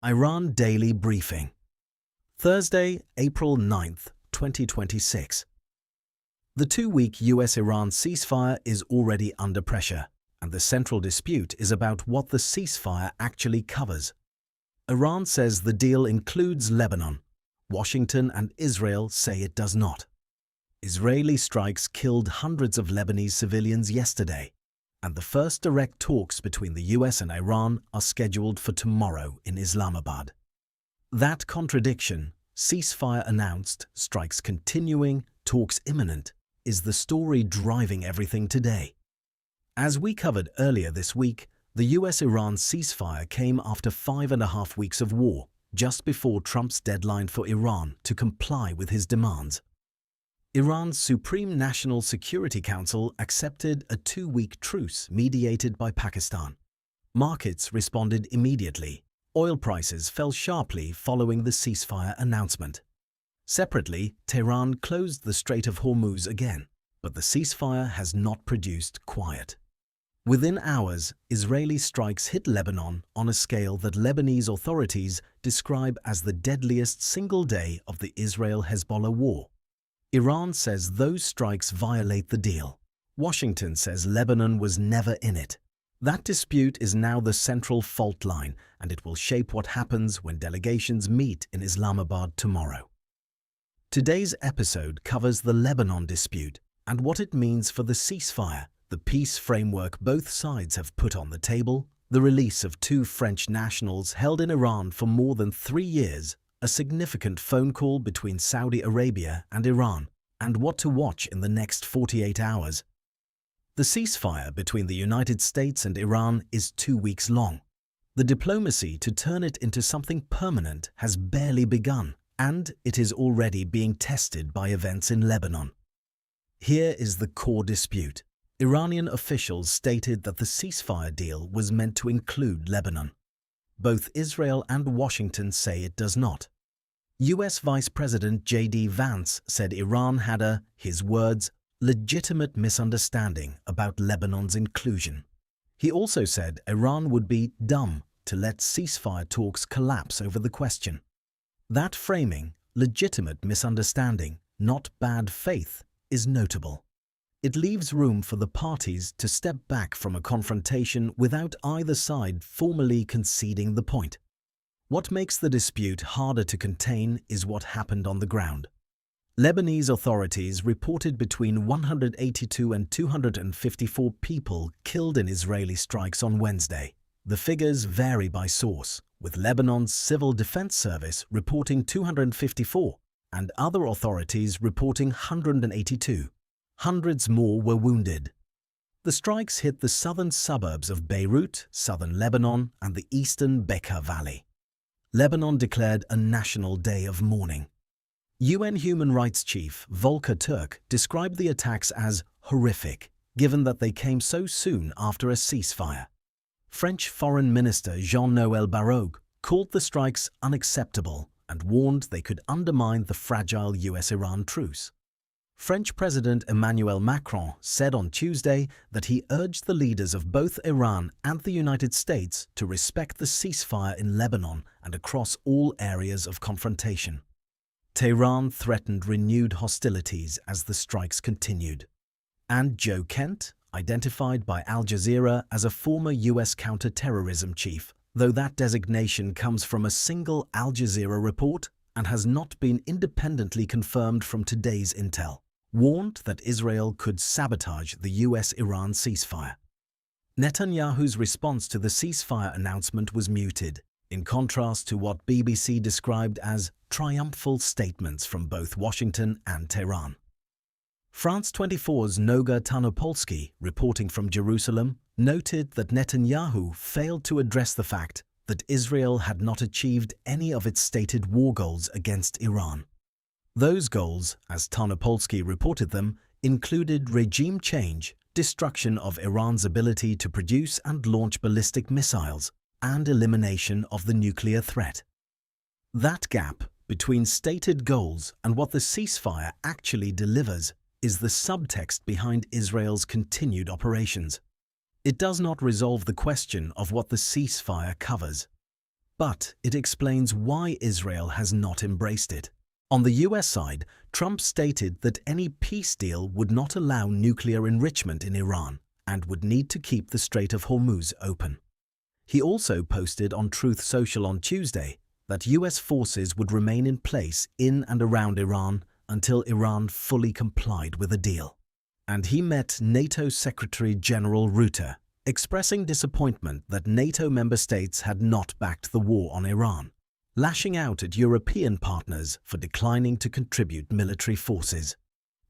Iran Daily Briefing. Thursday, April 9th, 2026. The two-week US-Iran ceasefire is already under pressure, and the central dispute is about what the ceasefire actually covers. Iran says the deal includes Lebanon. Washington and Israel say it does not. Israeli strikes killed hundreds of Lebanese civilians yesterday, and the first direct talks between the US and Iran are scheduled for tomorrow in Islamabad. That contradiction, ceasefire announced, strikes continuing, talks imminent, is the story driving everything today. As we covered earlier this week, the US-Iran ceasefire came after 5.5 weeks of war, just before Trump's deadline for Iran to comply with his demands. Iran's Supreme National Security Council accepted a 2-week truce mediated by Pakistan. Markets responded immediately. Oil prices fell sharply following the ceasefire announcement. Separately, Tehran closed the Strait of Hormuz again, but the ceasefire has not produced quiet. Within hours, Israeli strikes hit Lebanon on a scale that Lebanese authorities describe as the deadliest single day of the Israel-Hezbollah war. Iran says those strikes violate the deal. Washington says Lebanon was never in it. That dispute is now the central fault line, and it will shape what happens when delegations meet in Islamabad tomorrow. Today's episode covers the Lebanon dispute and what it means for the ceasefire, the peace framework both sides have put on the table, the release of 2 French nationals held in Iran for more than 3 years, a significant phone call between Saudi Arabia and Iran, and what to watch in the next 48 hours. The ceasefire between the United States and Iran is 2 weeks long. The diplomacy to turn it into something permanent has barely begun, and it is already being tested by events in Lebanon. Here is the core dispute. Iranian officials stated that the ceasefire deal was meant to include Lebanon. Both Israel and Washington say it does not. US Vice President J.D. Vance said Iran had a, his words, legitimate misunderstanding about Lebanon's inclusion. He also said Iran would be dumb to let ceasefire talks collapse over the question. That framing, legitimate misunderstanding, not bad faith, is notable. It leaves room for the parties to step back from a confrontation without either side formally conceding the point. What makes the dispute harder to contain is what happened on the ground. Lebanese authorities reported between 182 and 254 people killed in Israeli strikes on Wednesday. The figures vary by source, with Lebanon's Civil Defense Service reporting 254 and other authorities reporting 182. Hundreds more were wounded. The strikes hit the southern suburbs of Beirut, southern Lebanon, and the eastern Bekaa Valley. Lebanon declared a national day of mourning. UN Human Rights Chief Volker Turk described the attacks as horrific, given that they came so soon after a ceasefire. French Foreign Minister Jean-Noël Barrot called the strikes unacceptable and warned they could undermine the fragile US-Iran truce. French President Emmanuel Macron said on Tuesday that he urged the leaders of both Iran and the United States to respect the ceasefire in Lebanon and across all areas of confrontation. Tehran threatened renewed hostilities as the strikes continued. And Joe Kent, identified by Al Jazeera as a former US counter-terrorism chief, though that designation comes from a single Al Jazeera report and has not been independently confirmed from today's intel, warned that Israel could sabotage the US-Iran ceasefire. Netanyahu's response to the ceasefire announcement was muted, in contrast to what BBC described as triumphal statements from both Washington and Tehran. France 24's Noga Tarnopolsky, reporting from Jerusalem, noted that Netanyahu failed to address the fact that Israel had not achieved any of its stated war goals against Iran. Those goals, as Tarnopolsky reported them, included regime change, destruction of Iran's ability to produce and launch ballistic missiles, and elimination of the nuclear threat. That gap between stated goals and what the ceasefire actually delivers is the subtext behind Israel's continued operations. It does not resolve the question of what the ceasefire covers. but it explains why Israel has not embraced it. On the US side, Trump stated that any peace deal would not allow nuclear enrichment in Iran and would need to keep the Strait of Hormuz open. He also posted on Truth Social on Tuesday that US forces would remain in place in and around Iran until Iran fully complied with a deal. And he met NATO Secretary General Rutte, expressing disappointment that NATO member states had not backed the war on Iran, lashing out at European partners for declining to contribute military forces.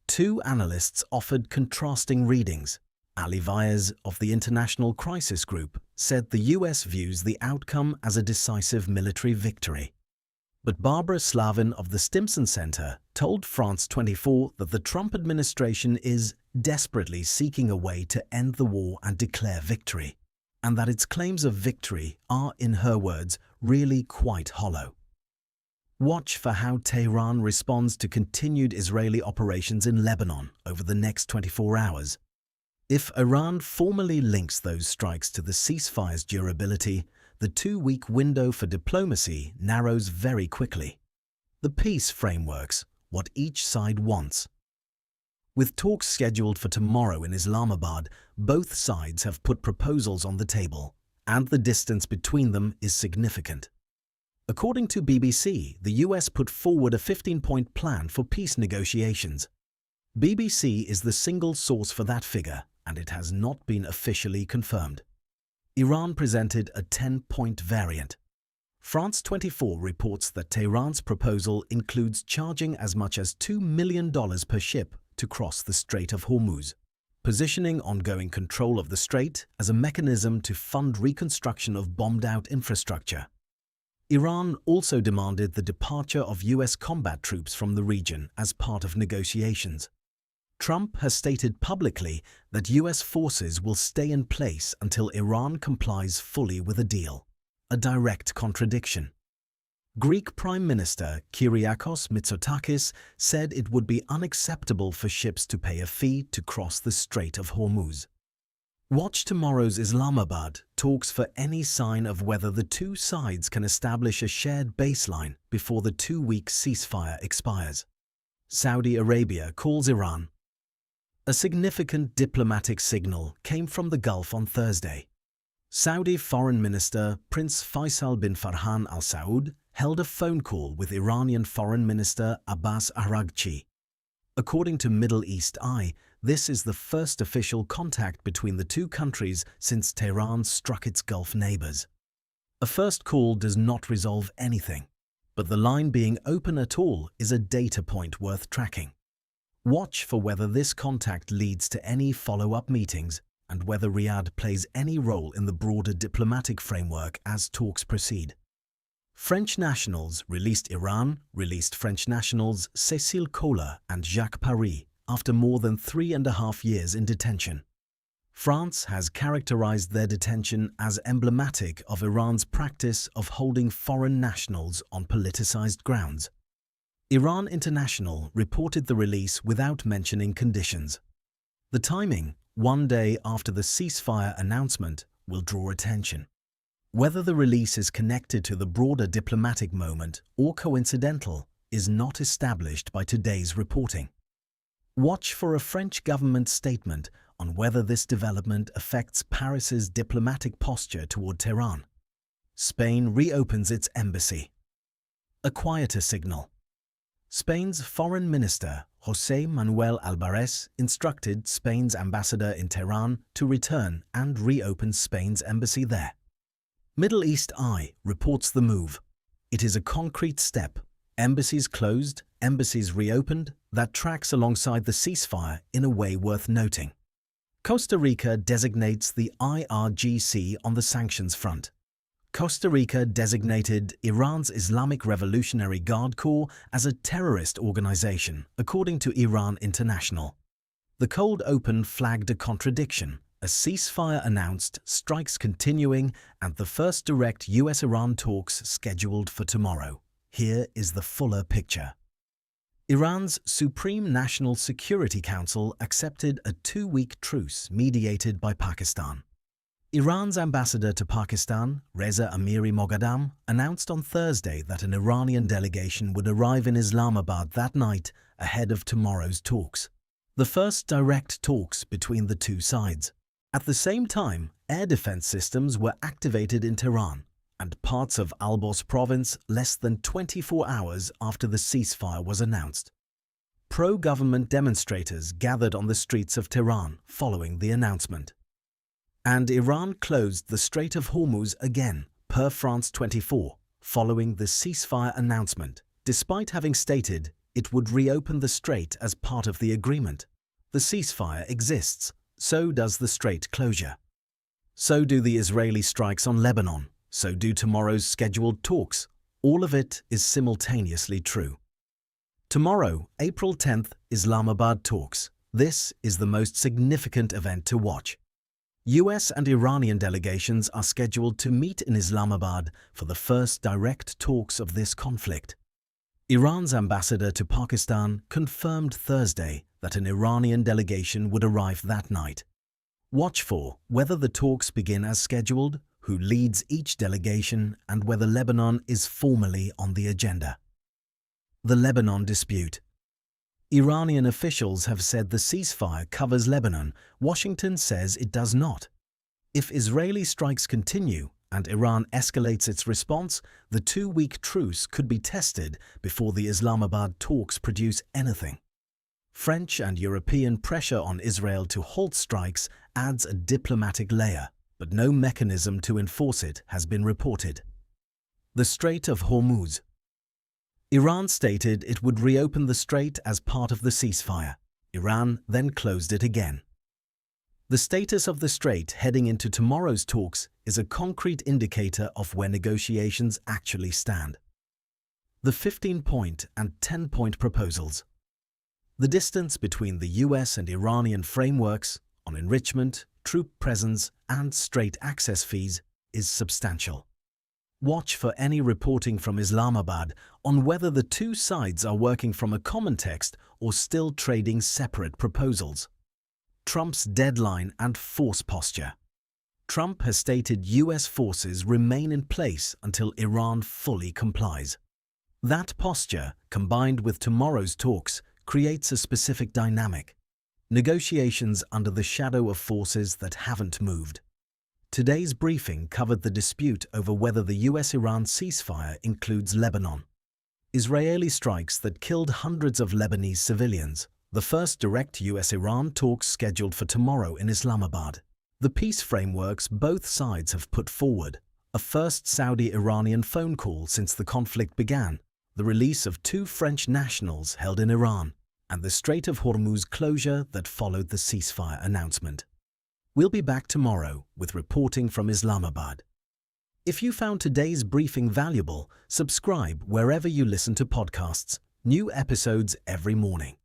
Two analysts offered contrasting readings. Ali Vyas of the International Crisis Group said the US views the outcome as a decisive military victory. But Barbara Slavin of the Stimson Center told France 24 that the Trump administration is desperately seeking a way to end the war and declare victory, and that its claims of victory are, in her words, really quite hollow. Watch for how Tehran responds to continued Israeli operations in Lebanon over the next 24 hours. If Iran formally links those strikes to the ceasefire's durability, the two-week window for diplomacy narrows very quickly. The peace frameworks, what each side wants. With talks scheduled for tomorrow in Islamabad, both sides have put proposals on the table, and the distance between them is significant. According to BBC, the US put forward a 15-point plan for peace negotiations. BBC is the single source for that figure, and it has not been officially confirmed. Iran presented a 10-point variant. France 24 reports that Tehran's proposal includes charging as much as $2 million per ship to cross the Strait of Hormuz, positioning ongoing control of the strait as a mechanism to fund reconstruction of bombed-out infrastructure. Iran also demanded the departure of US combat troops from the region as part of negotiations. Trump has stated publicly that US forces will stay in place until Iran complies fully with a deal, a direct contradiction. Greek Prime Minister Kyriakos Mitsotakis said it would be unacceptable for ships to pay a fee to cross the Strait of Hormuz. Watch tomorrow's Islamabad talks for any sign of whether the two sides can establish a shared baseline before the two-week ceasefire expires. Saudi Arabia calls Iran. A significant diplomatic signal came from the Gulf on Thursday. Saudi Foreign Minister Prince Faisal bin Farhan Al Saud held a phone call with Iranian Foreign Minister Abbas Araghchi. According to Middle East Eye, this is the first official contact between the two countries since Tehran struck its Gulf neighbors. A first call does not resolve anything, but the line being open at all is a data point worth tracking. Watch for whether this contact leads to any follow-up meetings and whether Riyadh plays any role in the broader diplomatic framework as talks proceed. French nationals released French nationals Cécile Kohler and Jacques Paris after more than 3.5 years in detention. France has characterized their detention as emblematic of Iran's practice of holding foreign nationals on politicized grounds. Iran International reported the release without mentioning conditions. The timing, one day after the ceasefire announcement, will draw attention. Whether the release is connected to the broader diplomatic moment or coincidental is not established by today's reporting. Watch for a French government statement on whether this development affects Paris's diplomatic posture toward Tehran. Spain reopens its embassy. A quieter signal. Spain's Foreign Minister José Manuel Albares instructed Spain's ambassador in Tehran to return and reopen Spain's embassy there. Middle East Eye reports the move. It is a concrete step. Embassies closed, embassies reopened, that tracks alongside the ceasefire in a way worth noting. Costa Rica designates the IRGC on the sanctions front. Costa Rica designated Iran's Islamic Revolutionary Guard Corps as a terrorist organization, according to Iran International. The cold open flagged a contradiction, a ceasefire announced, strikes continuing, and the first direct US-Iran talks scheduled for tomorrow. Here is the fuller picture. Iran's Supreme National Security Council accepted a 2-week truce mediated by Pakistan. Iran's ambassador to Pakistan, Reza Amiri Moghadam, announced on Thursday that an Iranian delegation would arrive in Islamabad that night ahead of tomorrow's talks, the first direct talks between the two sides. At the same time, air defense systems were activated in Tehran and parts of Albos province less than 24 hours after the ceasefire was announced. Pro-government demonstrators gathered on the streets of Tehran following the announcement. And Iran closed the Strait of Hormuz again, per France 24, following the ceasefire announcement, despite having stated it would reopen the strait as part of the agreement. The ceasefire exists, so does the strait closure. So do the Israeli strikes on Lebanon, so do tomorrow's scheduled talks. All of it is simultaneously true. Tomorrow, April 10th, Islamabad talks. This is the most significant event to watch. US and Iranian delegations are scheduled to meet in Islamabad for the first direct talks of this conflict. Iran's ambassador to Pakistan confirmed Thursday that an Iranian delegation would arrive that night. Watch for whether the talks begin as scheduled, who leads each delegation, and whether Lebanon is formally on the agenda. The Lebanon dispute. Iranian officials have said the ceasefire covers Lebanon. Washington says it does not. If Israeli strikes continue and Iran escalates its response, the two-week truce could be tested before the Islamabad talks produce anything. French and European pressure on Israel to halt strikes adds a diplomatic layer, but no mechanism to enforce it has been reported. The Strait of Hormuz. Iran stated it would reopen the strait as part of the ceasefire. Iran then closed it again. The status of the strait heading into tomorrow's talks is a concrete indicator of where negotiations actually stand. The 15-point and 10-point proposals. The distance between the US and Iranian frameworks on enrichment, troop presence, and strait access fees is substantial. Watch for any reporting from Islamabad on whether the two sides are working from a common text or still trading separate proposals. Trump's deadline and force posture. Trump has stated US forces remain in place until Iran fully complies. That posture, combined with tomorrow's talks, creates a specific dynamic. Negotiations under the shadow of forces that haven't moved. Today's briefing covered the dispute over whether the US-Iran ceasefire includes Lebanon. Israeli strikes that killed hundreds of Lebanese civilians. The first direct US-Iran talks scheduled for tomorrow in Islamabad. The peace frameworks both sides have put forward. A first Saudi-Iranian phone call since the conflict began. The release of 2 French nationals held in Iran. And the Strait of Hormuz closure that followed the ceasefire announcement. We'll be back tomorrow with reporting from Islamabad. If you found today's briefing valuable, subscribe wherever you listen to podcasts. New episodes every morning.